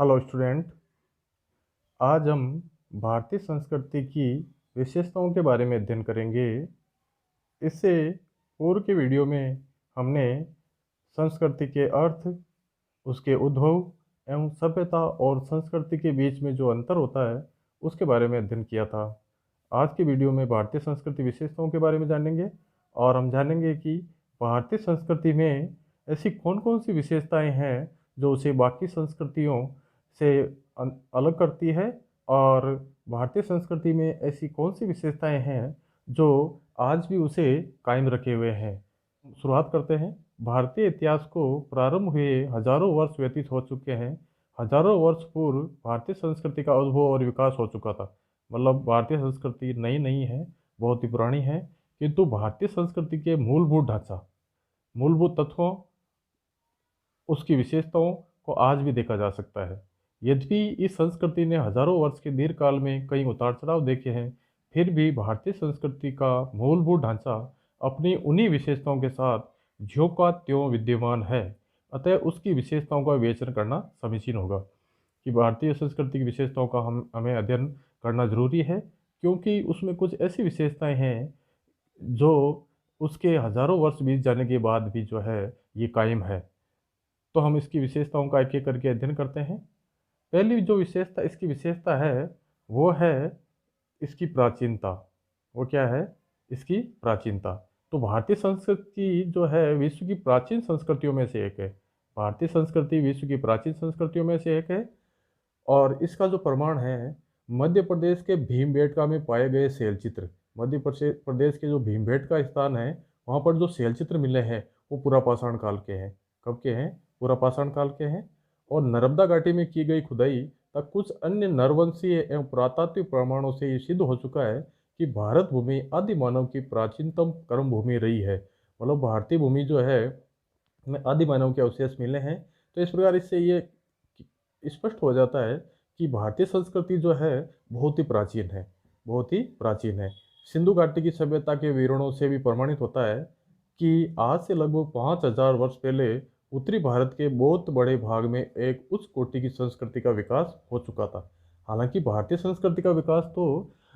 Hello student. आज हम भारतीय संस्कृति की विशेषताओं के बारे में अध्ययन करेंगे। इससे पूर्व के वीडियो में हमने संस्कृति के अर्थ, उसके उद्भव एवं सभ्यता और संस्कृति के बीच में जो अंतर होता है उसके बारे में अध्ययन किया था। आज की वीडियो में भारतीय संस्कृति विशेषताओं के बारे में जानेंगे और हम जानेंगे कि भारतीय संस्कृति में ऐसी कौन कौन सी विशेषताएं हैं जो उसे बाकी संस्कृतियों से अलग करती है, और भारतीय संस्कृति में ऐसी कौन सी विशेषताएं हैं जो आज भी उसे कायम रखे हुए हैं। शुरुआत करते हैं। भारतीय इतिहास को प्रारंभ हुए हजारों वर्ष व्यतीत हो चुके हैं। हजारों वर्ष पूर्व भारतीय संस्कृति का उद्भव और विकास हो चुका था। मतलब भारतीय संस्कृति नई नहीं है, बहुत ही पुरानी है, किंतु भारतीय संस्कृति के मूलभूत ढांचा, मूलभूत तत्वों, उसकी विशेषताओं को आज भी देखा जा सकता है। यद्यपि इस संस्कृति ने हजारों वर्ष के दीर्घ काल में कई उतार चढ़ाव देखे हैं, फिर भी भारतीय संस्कृति का मूलभूत ढांचा अपनी उन्हीं विशेषताओं के साथ ज्यों का त्यों विद्यमान है। अतः उसकी विशेषताओं का विवेचन करना समीचीन होगा कि भारतीय संस्कृति की विशेषताओं का हमें अध्ययन करना जरूरी है, क्योंकि उसमें कुछ ऐसी विशेषताएं हैं जो उसके हजारों वर्ष बीत जाने के बाद भी जो है ये कायम है। तो हम इसकी विशेषताओं का एक एक करके अध्ययन करते हैं। पहली जो विशेषता इसकी विशेषता है वो है इसकी प्राचीनता। वो क्या है? इसकी प्राचीनता। तो भारतीय संस्कृति जो है विश्व की प्राचीन संस्कृतियों में से एक है। भारतीय संस्कृति विश्व की प्राचीन संस्कृतियों में से एक है, और इसका जो प्रमाण है मध्य प्रदेश के भीमबेटका में पाए गए शैलचित्र। मध्य प्रदेश के जो भीमबेटका स्थान है वहाँ पर जो शैलचित्र मिले हैं वो पुरापाषाण काल के हैं। कब के हैं? पुरापाषाण काल के हैं। और नर्मदा घाटी में की गई खुदाई तक कुछ अन्य नरवंशीय एवं पुरातात्विक प्रमाणों से ये सिद्ध हो चुका है कि भारत भूमि आदि मानव की प्राचीनतम कर्म भूमि रही है। मतलब भारतीय भूमि जो है में आदि मानव के अवशेष मिले हैं। तो इस प्रकार इससे ये स्पष्ट हो जाता है कि भारतीय संस्कृति जो है बहुत ही प्राचीन है, बहुत ही प्राचीन है। सिंधु घाटी की सभ्यता के विवरणों से भी प्रमाणित होता है कि आज से लगभग 5000 वर्ष पहले उत्तरी भारत के बहुत बड़े भाग में एक उच्च कोटि की संस्कृति का विकास हो चुका था। हालांकि भारतीय संस्कृति का विकास तो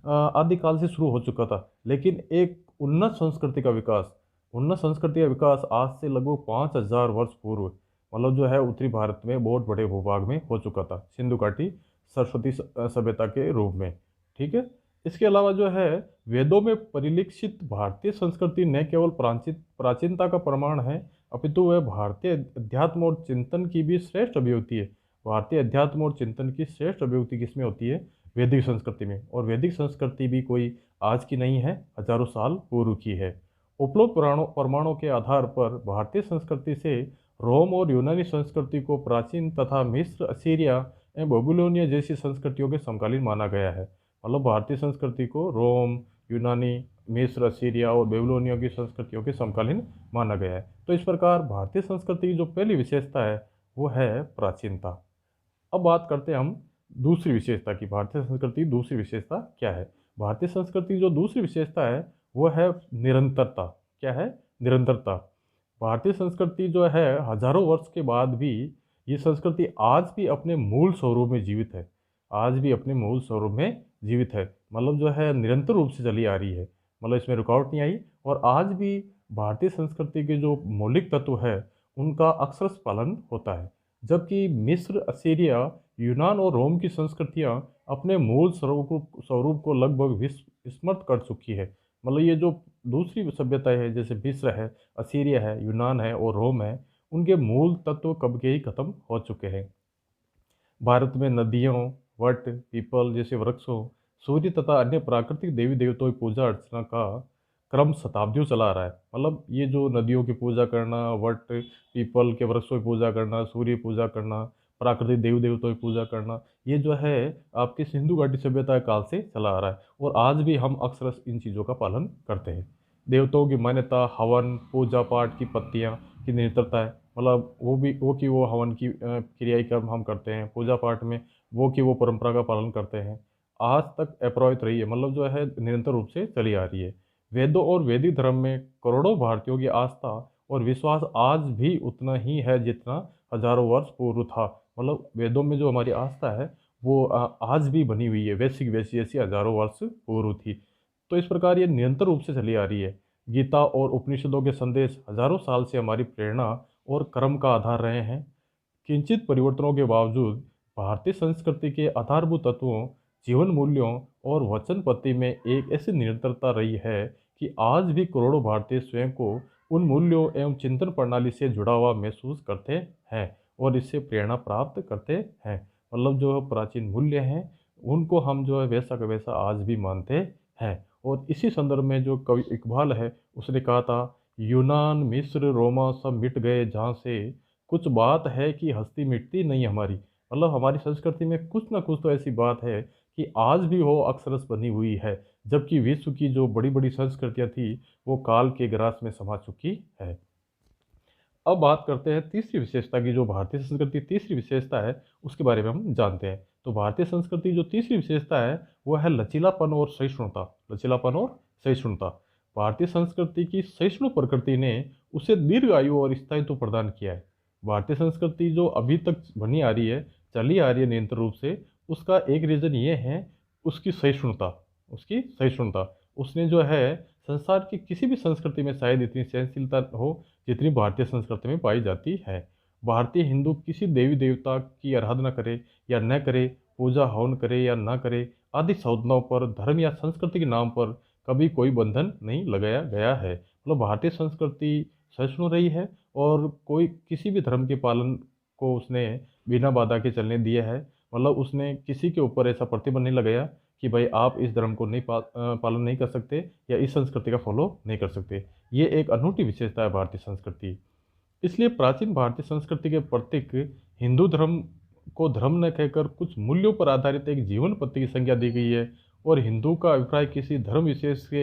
आदिकाल से शुरू हो चुका था, लेकिन एक उन्नत संस्कृति का विकास आज से लगभग 5000 वर्ष पूर्व, मतलब जो है उत्तरी भारत में बहुत बड़े भूभाग में हो चुका था, सिंधु घाटी सरस्वती सभ्यता के रूप में। ठीक है। इसके अलावा जो है वेदों में परिलक्षित भारतीय संस्कृति न केवल प्राचीनता का प्रमाण है, अपितु वह भारतीय अध्यात्म और चिंतन की भी श्रेष्ठ अभिव्यक्ति है। भारतीय अध्यात्म और चिंतन की श्रेष्ठ अभिव्यक्ति किसमें होती है? वैदिक संस्कृति में। और वैदिक संस्कृति भी कोई आज की नहीं है, हजारों साल पूर्व की है। उपलब्ध प्रमाणों के आधार पर भारतीय संस्कृति से रोम और यूनानी संस्कृति को प्राचीन तथा मिस्र, असीरिया एवं बेबीलोनिया जैसी संस्कृतियों के समकालीन माना गया है। मतलब भारतीय संस्कृति को रोम, यूनानी, मिस्र, असीरिया और बेबीलोनिया की संस्कृतियों के समकालीन माना गया है। तो इस प्रकार भारतीय संस्कृति की जो पहली विशेषता है वो है प्राचीनता। अब बात करते हैं हम दूसरी विशेषता की। भारतीय संस्कृति की दूसरी विशेषता क्या है? भारतीय संस्कृति की जो दूसरी विशेषता है वो है निरंतरता। क्या है? निरंतरता। भारतीय संस्कृति जो है हजारों वर्ष के बाद भी ये संस्कृति आज भी अपने मूल स्वरूप में जीवित है। आज भी अपने मूल स्वरूप में जीवित है, मतलब जो है निरंतर रूप से चली आ रही है। मतलब इसमें रुकावट नहीं आई, और आज भी भारतीय संस्कृति के जो मौलिक तत्व है उनका अक्षरश पालन होता है। जबकि मिस्र, असीरिया, यूनान और रोम की संस्कृतियां अपने मूल स्वरूप को लगभग विस्मृत कर चुकी है। मतलब ये जो दूसरी सभ्यता है जैसे मिस्र है, असीरिया है, यूनान है और रोम है, उनके मूल तत्व कब के ही खत्म हो चुके हैं। भारत में नदियों, वट, पीपल जैसे वृक्षों, सूर्य तथा अन्य प्राकृतिक देवी देवताओं की पूजा अर्चना का क्रम शताब्दियों चला आ रहा है। मतलब ये जो नदियों की पूजा करना, वट, पीपल के वृक्षों की पूजा करना, सूर्य पूजा करना, प्राकृतिक देवी देवताओं की पूजा करना, ये जो है आपकी सिंधु घाटी सभ्यता काल से चला आ रहा है, और आज भी हम अक्सर इन चीज़ों का पालन करते हैं। देवताओं की मान्यता, हवन, पूजा पाठ की पत्तियाँ की निरंतरता है। मतलब वो हवन की क्रियाएं कर्म हम करते हैं, पूजा पाठ में वो परंपरा का पालन करते हैं, आज तक अप्रभावित रही है। मतलब जो है निरंतर रूप से चली आ रही है। वेदों और वैदिक धर्म में करोड़ों भारतीयों की आस्था और विश्वास आज भी उतना ही है जितना हजारों वर्ष पूर्व था। मतलब वेदों में जो हमारी आस्था है वो आज भी बनी हुई है, वैसी की वैसी जैसी हजारों वर्ष पूर्व थी। तो इस प्रकार ये निरंतर रूप से चली आ रही है। गीता और उपनिषदों के संदेश हजारों साल से हमारी प्रेरणा और कर्म का आधार रहे हैं। किंचित परिवर्तनों के बावजूद भारतीय संस्कृति के आधारभूत तत्वों, जीवन मूल्यों और वचन पद्धति में एक ऐसी निरंतरता रही है कि आज भी करोड़ों भारतीय स्वयं को उन मूल्यों एवं चिंतन प्रणाली से जुड़ा हुआ महसूस करते हैं और इससे प्रेरणा प्राप्त करते हैं। मतलब जो प्राचीन मूल्य हैं उनको हम जो है वैसा का वैसा आज भी मानते हैं। और इसी संदर्भ में जो कवि इकबाल है उसने कहा था, यूनान मिस्र रोमा सब मिट गए जहाँ से, कुछ बात है कि हस्ती मिटती नहीं हमारी। मतलब हमारी संस्कृति में कुछ ना कुछ तो ऐसी बात है कि आज भी वो अक्षरस बनी हुई है, जबकि विश्व की जो बड़ी बड़ी संस्कृतियां थी वो काल के ग्रास में समा चुकी है। अब बात करते हैं तीसरी विशेषता की। जो भारतीय संस्कृति तीसरी विशेषता है उसके बारे में हम जानते हैं। तो भारतीय संस्कृति जो तीसरी विशेषता है वो है लचीलापन और सहिष्णुता। लचीलापन और सहिष्णुता। भारतीय संस्कृति की सहिष्णु प्रकृति ने उसे दीर्घ आयु और स्थायित्व प्रदान किया है। भारतीय संस्कृति जो अभी तक बनी आ रही है, चली आ रही है निरंतर रूप से, उसका एक रीज़न ये है उसकी सहिष्णुता। उसकी सहिष्णुता। उसने जो है संसार की किसी भी संस्कृति में शायद इतनी सहनशीलता हो जितनी भारतीय संस्कृति में पाई जाती है। भारतीय हिंदू किसी देवी देवता की आराधना करे या न करे, पूजा हवन करे या ना करे, आदि साधनाओं पर धर्म या संस्कृति के नाम पर कभी कोई बंधन नहीं लगाया गया है। मतलब भारतीय संस्कृति सहिष्णु रही है और कोई किसी भी धर्म के पालन को उसने बिना बाधा के चलने दिया है। मतलब उसने किसी के ऊपर ऐसा प्रतिबंध नहीं लगाया कि भाई आप इस धर्म को नहीं पालन नहीं कर सकते या इस संस्कृति का फॉलो नहीं कर सकते। ये एक अनूठी विशेषता है भारतीय संस्कृति। इसलिए प्राचीन भारतीय संस्कृति के प्रतीक हिंदू धर्म को धर्म न कहकर कुछ मूल्यों पर आधारित एक जीवन पद्धति की संज्ञा दी गई है। और हिंदू का अभिप्राय किसी धर्म विशेष के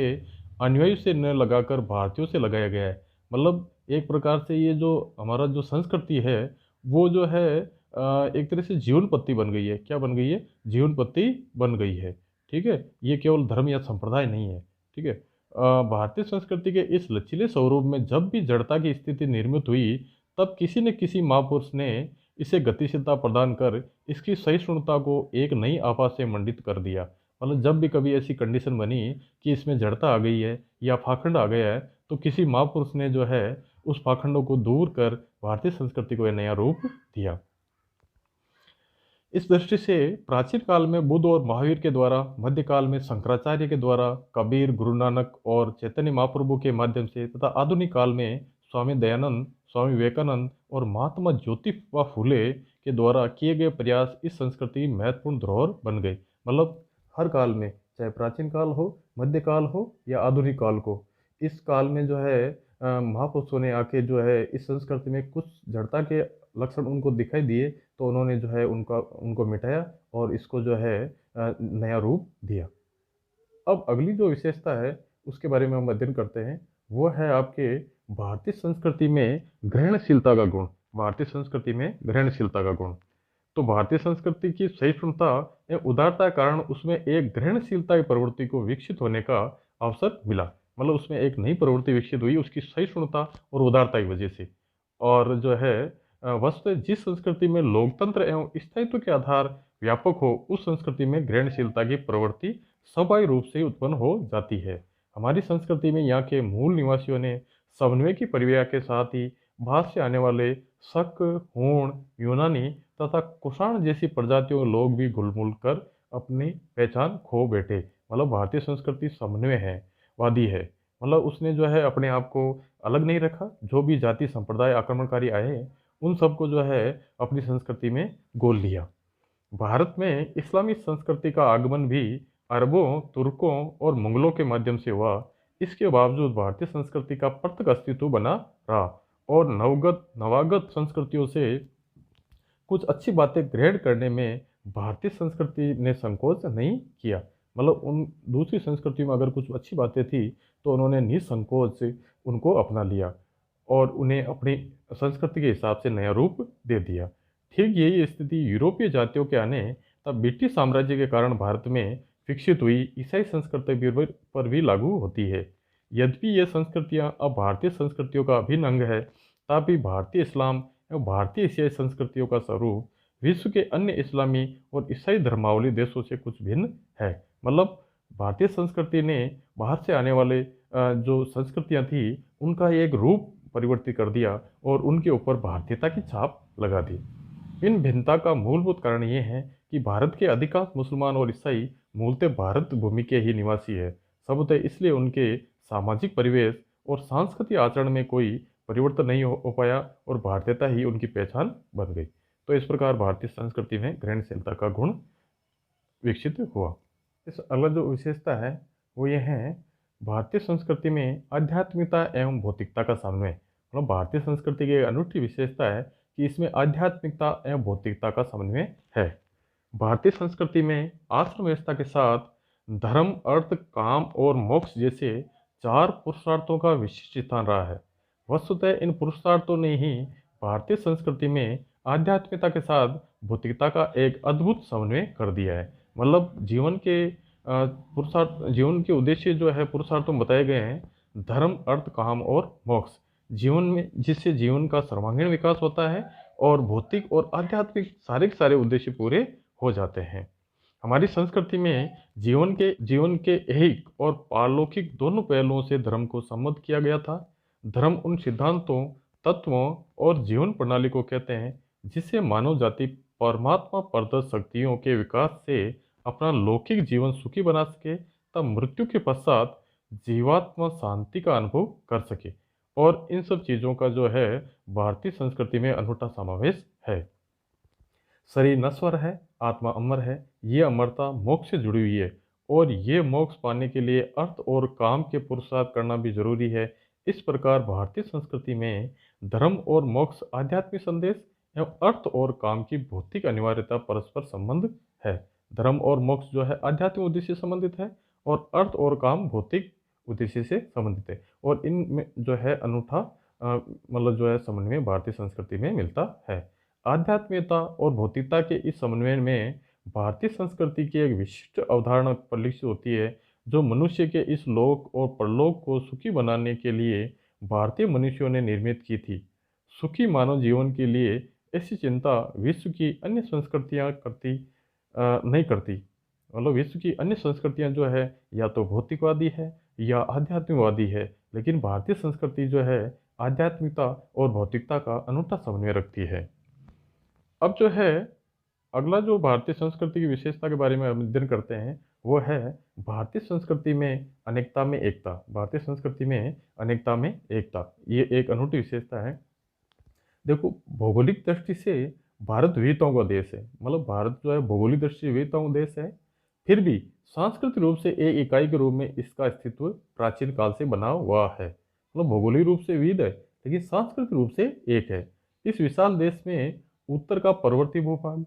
अनुयायी से न लगाकर भारतीयों से लगाया गया है। मतलब एक प्रकार से ये जो हमारा जो संस्कृति है वो जो है एक तरह से जीवन पद्धति बन गई है। क्या बन गई है? जीवन पद्धति बन गई है। ठीक है, ये केवल धर्म या संप्रदाय नहीं है। ठीक है। भारतीय संस्कृति के इस लचीले स्वरूप में जब भी जड़ता की स्थिति निर्मित हुई तब किसी न किसी महापुरुष ने इसे गतिशीलता प्रदान कर इसकी सहिष्णुता को एक नई आभा से मंडित कर दिया। मतलब जब भी कभी ऐसी कंडीशन बनी कि इसमें जड़ता आ गई है या पाखंड आ गया है तो किसी महापुरुष ने जो है उस पाखंडों को दूर कर भारतीय संस्कृति को एक नया रूप दिया। इस दृष्टि से प्राचीन काल में बुद्ध और महावीर के द्वारा, मध्यकाल में शंकराचार्य के द्वारा, कबीर, गुरु नानक और चैतन्य महाप्रभु के माध्यम से तथा आधुनिक काल में स्वामी दयानंद, स्वामी विवेकानंद और महात्मा ज्योतिबा फूले के द्वारा किए गए प्रयास इस संस्कृति की महत्वपूर्ण धरोहर बन गए। मतलब हर काल में, चाहे प्राचीन काल हो, मध्यकाल हो या आधुनिक काल को, इस काल में जो है महापुरुषों ने आके जो है इस संस्कृति में कुछ जड़ता के लक्षण उनको दिखाई दिए तो उन्होंने जो है उनको मिटाया और इसको जो है नया रूप दिया। अब अगली जो विशेषता है उसके बारे में हम अध्ययन करते हैं, वो है आपके भारतीय संस्कृति में ग्रहणशीलता का गुण। भारतीय संस्कृति में ग्रहणशीलता का गुण। तो भारतीय संस्कृति की सहिष्णुता एवं उदारता के कारण उसमें एक ग्रहणशीलता की प्रवृत्ति को विकसित होने का अवसर मिला। मतलब उसमें एक नई प्रवृत्ति विकसित हुई उसकी सहिष्णुता और उदारता की वजह से। और जो है वस्तु जिस संस्कृति में लोकतंत्र एवं स्थायित्व के आधार व्यापक हो उस संस्कृति में ग्रहणशीलता की प्रवृत्ति स्वाभाविक रूप से उत्पन्न हो जाती है। हमारी संस्कृति में यहाँ के मूल निवासियों ने समन्वय की प्रक्रिया के साथ ही बाहर से आने वाले शक, हूण, यूनानी तथा कुषाण जैसी प्रजातियों के लोग भी घुल मिल कर अपनी पहचान खो बैठे। मतलब भारतीय संस्कृति समन्वय है, वादी है। मतलब उसने जो है अपने आप को अलग नहीं रखा। जो भी जाति संप्रदाय आक्रमणकारी आए हैं उन सबको जो है अपनी संस्कृति में गोल लिया। भारत में इस्लामी संस्कृति का आगमन भी अरबों, तुर्कों और मुगलों के माध्यम से हुआ। इसके बावजूद भारतीय संस्कृति का पृथक अस्तित्व बना रहा और नवागत संस्कृतियों से कुछ अच्छी बातें ग्रहण करने में भारतीय संस्कृति ने संकोच नहीं किया। मतलब उन दूसरी संस्कृतियों में अगर कुछ अच्छी बातें थी तो उन्होंने निसंकोच से उनको अपना लिया और उन्हें अपनी संस्कृति के हिसाब से नया रूप दे दिया। ठीक यही स्थिति यूरोपीय जातियों के आने तब ब्रिटिश साम्राज्य के कारण भारत में विकसित हुई ईसाई संस्कृति पर भी लागू होती है। यद्यपि ये संस्कृतियाँ अब भारतीय संस्कृतियों का अभिन्न अंग है, तभी भारतीय इस्लाम एवं भारतीय एशियाई संस्कृतियों का स्वरूप विश्व के अन्य इस्लामी और ईसाई धर्मावलंबी देशों से कुछ भिन्न है। मतलब भारतीय संस्कृति ने बाहर से आने वाले जो संस्कृतियां थी उनका एक रूप परिवर्तित कर दिया और उनके ऊपर भारतीयता की छाप लगा दी। इन भिन्नता का मूलभूत कारण ये है कि भारत के अधिकांश मुसलमान और ईसाई मूलतः भारत भूमि के ही निवासी है। सबूतः इसलिए उनके सामाजिक परिवेश और सांस्कृतिक आचरण में कोई परिवर्तन नहीं हो पाया और भारतीयता ही उनकी पहचान बन गई। तो इस प्रकार भारतीय संस्कृति में ग्रहणशीलता का गुण विकसित हुआ। इस अगला जो विशेषता है वो ये है, भारतीय संस्कृति में आध्यात्मिकता एवं भौतिकता का समन्वय। मतलब भारतीय संस्कृति की एक अनूठी विशेषता है कि इसमें आध्यात्मिकता एवं भौतिकता का समन्वय है। भारतीय संस्कृति में आश्रम व्यवस्था के साथ धर्म, अर्थ, काम और मोक्ष जैसे चार पुरुषार्थों का विशिष्ट स्थान रहा है। वस्तुतः इन पुरुषार्थों ने ही भारतीय संस्कृति में आध्यात्मिकता के साथ भौतिकता का एक अद्भुत समन्वय कर दिया है। मतलब जीवन के उद्देश्य जो है पुरुषार्थों में बताए गए हैं, धर्म, अर्थ, काम और मोक्ष, जीवन में जिससे जीवन का सर्वांगीण विकास होता है और भौतिक और आध्यात्मिक सारे के सारे उद्देश्य पूरे हो जाते हैं। हमारी संस्कृति में जीवन के ऐहिक और पारलौकिक दोनों पहलुओं से धर्म को सम्मत किया गया था। धर्म उन सिद्धांतों, तत्वों और जीवन प्रणाली को कहते हैं जिससे मानव जाति परमात्मा प्रदत्त शक्तियों के विकास से अपना लौकिक जीवन सुखी बना सके, तब मृत्यु के पश्चात जीवात्मा शांति का अनुभव कर सके। और इन सब चीज़ों का जो है भारतीय संस्कृति में अनूठा समावेश है। शरीर नश्वर है, आत्मा अमर है। ये अमरता मोक्ष से जुड़ी हुई है और ये मोक्ष पाने के लिए अर्थ और काम के पुरुषार्थ करना भी जरूरी है। इस प्रकार भारतीय संस्कृति में धर्म और मोक्ष आध्यात्मिक संदेश एवं अर्थ और काम की भौतिक अनिवार्यता परस्पर संबंध है। धर्म और मोक्ष जो है आध्यात्मिक उद्देश्य से संबंधित है और अर्थ और काम भौतिक उद्देश्य से संबंधित है। और इनमें जो है अनूठा मतलब जो है समन्वय भारतीय संस्कृति में मिलता है। आध्यात्मिकता और भौतिकता के इस समन्वय में भारतीय संस्कृति की एक विशिष्ट अवधारणा परिलक्षित होती है, जो मनुष्य के इस लोक और परलोक को सुखी बनाने के लिए भारतीय मनुष्यों ने निर्मित की थी। सुखी मानव जीवन के लिए ऐसी चिंता विश्व की अन्य संस्कृतियां नहीं करती। मतलब विश्व की अन्य संस्कृतियां जो है या तो भौतिकवादी है या आध्यात्मिकवादी है, लेकिन भारतीय संस्कृति जो है आध्यात्मिकता और भौतिकता का अनूठा समन्वय रखती है। अब जो है अगला जो भारतीय संस्कृति की विशेषता के बारे में हम अध्ययन करते हैं वो है भारतीय संस्कृति में अनेकता में एकता। भारतीय संस्कृति में अनेकता में एकता ये एक अनूठी विशेषता है। देखो, भौगोलिक दृष्टि से भारत विविधताओं का देश है। मतलब भारत जो है भौगोलिक दृष्टि से विविधताओं का देश है, फिर भी सांस्कृतिक रूप से एक इकाई के रूप में इसका अस्तित्व प्राचीन काल से बना हुआ है। मतलब भौगोलिक रूप से विविध है लेकिन सांस्कृतिक रूप से एक है। इस विशाल देश में उत्तर का पर्वतीय भूभाग,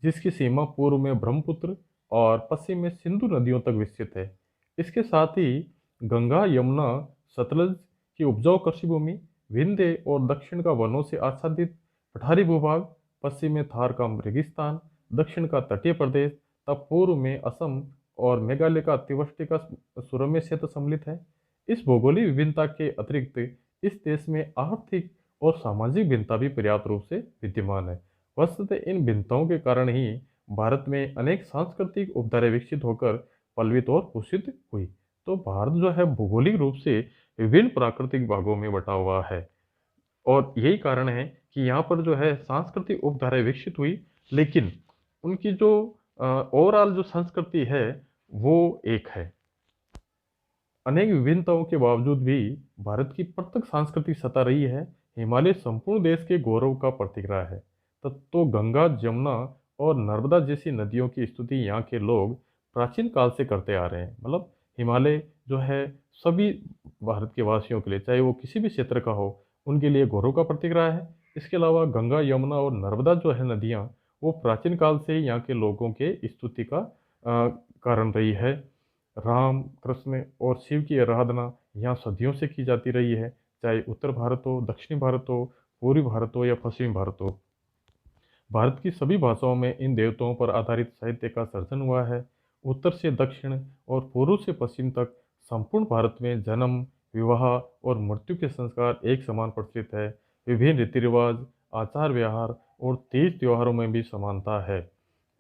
जिसकी सीमा पूर्व में ब्रह्मपुत्र और पश्चिम में सिंधु नदियों तक विस्तृत है। इसके साथ ही गंगा, यमुना, सतलज की उपजाऊ कृषि भूमि, विंध्य और दक्षिण का वनों से आच्छादित पठारी भूभाग, पश्चिम में थार का रेगिस्तान, दक्षिण का तटीय प्रदेश, तब पूर्व में असम और मेघालय का अतिवृष्टि का सुरम्य क्षेत्र सम्मिलित है। इस भौगोलिक विभिन्नता के अतिरिक्त इस देश में आर्थिक और सामाजिक भिन्नता भी पर्याप्त रूप से विद्यमान है। वस्तुतः इन भिन्नताओं के कारण ही भारत में अनेक सांस्कृतिक उपधाराएं विकसित होकर पल्वित और पुष्पित हुई। तो भारत जो है भौगोलिक रूप से विभिन्न प्राकृतिक भागों में बटा हुआ है और यही कारण है कि यहाँ पर जो है सांस्कृतिक उपधाराएं विकसित हुई, लेकिन उनकी जो ओवरऑल जो संस्कृति है वो एक है। अनेक विभिन्नताओं के बावजूद भी भारत की पृथक सांस्कृतिक सत्ता रही है। हिमालय संपूर्ण देश के गौरव का प्रतीक रहा है। तो गंगा, जमुना और नर्मदा जैसी नदियों की स्तुति यहाँ के लोग प्राचीन काल से करते आ रहे हैं। मतलब हिमालय जो है सभी भारत के वासियों के लिए, चाहे वो किसी भी क्षेत्र का हो, उनके लिए गौरव का प्रतीक रहा है। इसके अलावा गंगा, यमुना और नर्मदा जो है नदियाँ, वो प्राचीन काल से ही यहाँ के लोगों के स्तुति का कारण रही है। राम, कृष्ण और शिव की आराधना यहाँ सदियों से की जाती रही है, चाहे उत्तर भारत हो, दक्षिणी भारत हो, पूर्वी भारत हो या पश्चिमी भारत हो। भारत की सभी भाषाओं में इन देवताओं पर आधारित साहित्य का सर्जन हुआ है। उत्तर से दक्षिण और पूर्व से पश्चिम तक संपूर्ण भारत में जन्म, विवाह और मृत्यु के संस्कार एक समान प्रचलित है। विभिन्न रीति रिवाज, आचार व्यवहार और तेज त्योहारों में भी समानता है।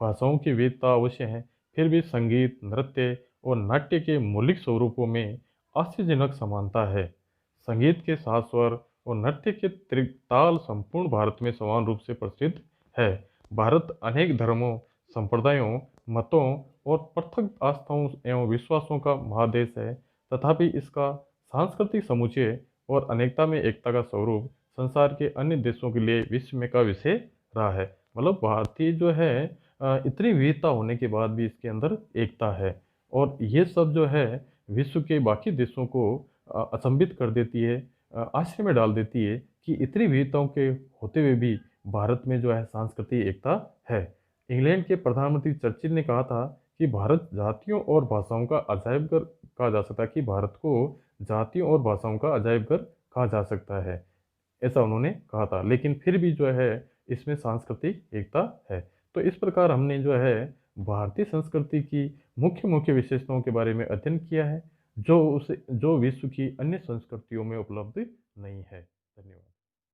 भाषाओं की विविधता अवश्य है, फिर भी संगीत, नृत्य और नाट्य के मौलिक स्वरूपों में आश्चर्यजनक समानता है। संगीत के सात स्वर और नृत्य के ताल संपूर्ण भारत में समान रूप से प्रसिद्ध है। भारत अनेक धर्मों, संप्रदायों, मतों और पृथक आस्थाओं एवं विश्वासों का महादेश है, तथापि इसका सांस्कृतिक समुच्चय और अनेकता में एकता का स्वरूप संसार के अन्य देशों के लिए विस्मय का विषय रहा है। मतलब भारतीय जो है इतनी विविधता होने के बाद भी इसके अंदर एकता है, और ये सब जो है विश्व के बाकी देशों को अचंभित कर देती है, आश्चर्य में डाल देती है कि इतनी विविधताओं के होते हुए भी भारत में जो है सांस्कृतिक एकता है। इंग्लैंड के प्रधानमंत्री चर्चिल ने कहा था कि भारत जातियों और भाषाओं का अजायब घर कहा जा सकता है, कि भारत को जातियों और भाषाओं का अजायब घर कहा जा सकता है, ऐसा उन्होंने कहा था। लेकिन फिर भी जो है इसमें सांस्कृतिक एकता है। तो इस प्रकार हमने जो है भारतीय संस्कृति की मुख्य मुख्य विशेषताओं के बारे में अध्ययन किया है, जो विश्व की अन्य संस्कृतियों में उपलब्ध नहीं है। धन्यवाद।